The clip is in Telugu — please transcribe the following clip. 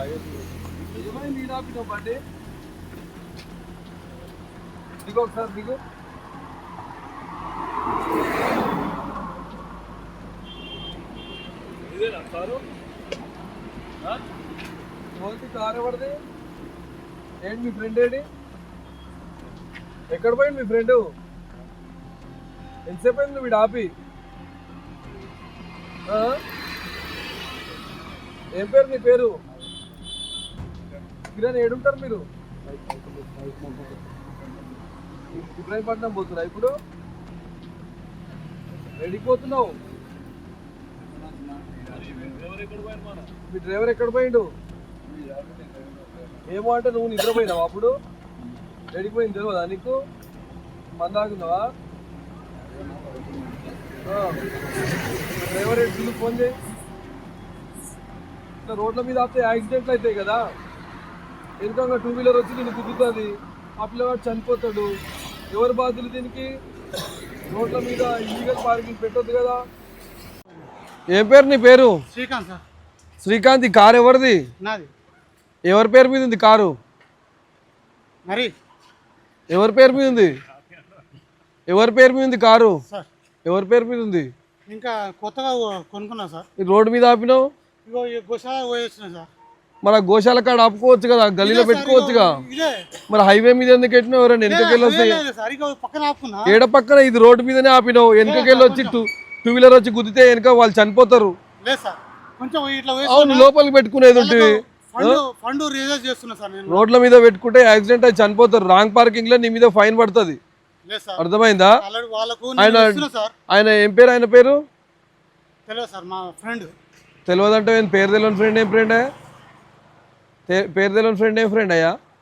నిజమైన నేను ఆపినావు బండి దిగు ఒకసారి దిగు ఇదేనా కారు కారు ఎవరిది ఏంటి మీ ఫ్రెండ్ ఏంటి ఎక్కడ పోయింది మీ ఫ్రెండ్ ఎంతసేపు అయింది నువ్వు వీడు ఆపి ఏం పేరు నీ పేరు కిరణ్ ఏడుంటారు మీరు ఇబ్రాహీంపట్నం పోతున్నా ఇప్పుడు వెళ్ళిపోతున్నావు మీ డ్రైవర్ ఎక్కడ పోయిండు ఏమో అంటే నువ్వు నిద్రపోయినావు అప్పుడు వెళ్ళిపోయింది తెలియదా నీకు మందాగున్నావా డ్రైవర్ ఎప్పుడు ఫోన్ చేయి రోడ్ల మీద ఆపితే యాక్సిడెంట్లు అవుతాయి కదా ఎందుకంగా 2 వీలర్ వచ్చి నేను గుద్దుతుంది ఆ పిల్లవాడు చనిపోతాడు ఎవరు బాధ్యులు దీనికి రోడ్ల మీద ఇల్లీగల్ పార్కింగ్ పెట్టొద్దు కదా ఏం పేరు నీ పేరు శ్రీకాంత్ సార్ శ్రీకాంత్ ఈ కారు ఎవరిది నాది ఎవరి పేరు మీద ఉంది కారు మరి ఎవరి పేరు మీద ఉంది ఎవరి పేరు మీద ఉంది కారు సార్ ఎవరి పేరు మీద ఉంది ఇంకా కొత్తగా కొనుక్కున్నా సార్ ఈ రోడ్డు మీద ఆపినావు ఇగో ఈ గోశాల పోయేసిన సార్ మన గోశాల కాడ ఆపుకోవచ్చు కదా గల్లీలో పెట్టుకోవచ్చుగా ఇదే మరి హైవే మీద ఎందుకు పెట్టినావు ఎవరైనా వెనకకెళ్ళి వస్తాయి సార్ ఇక పక్కన ఆపుకున్నా ఏడ పక్కన ఇది రోడ్డు మీదనే ఆపినావు వెనకకెళ్ళి వచ్చి టూ వీలర్ వచ్చి గుద్దితే వెనక వాళ్ళు చనిపోతారు లేదు సార్ కొంచెం ఇట్లా అవును లోపలికి పెట్టుకునేది ఉంటుంది ఫండ్ రిజర్వ్ చేస్తున్నా సార్ నేను రోడ్ల మీద పెట్టుకుంటే యాక్సిడెంట్ అయి చనిపోతారు రాంగ్ పార్కింగ్ లో నీ మీద ఫైన్ పడుతుంది లేదు సార్ అర్థమైందా ఆల్రెడీ వాళ్ళకు ఆయన సార్ ఆయన ఏం పేరు ఆయన పేరు తెలియదు సార్ మా ఫ్రెండ్ తెలియదంటే పేరు తెలియని ఫ్రెండ్ ఏం ఫ్రెండ్ పేరు తెలియని ఫ్రెండ్ ఏం ఫ్రెండ్ అయ్యా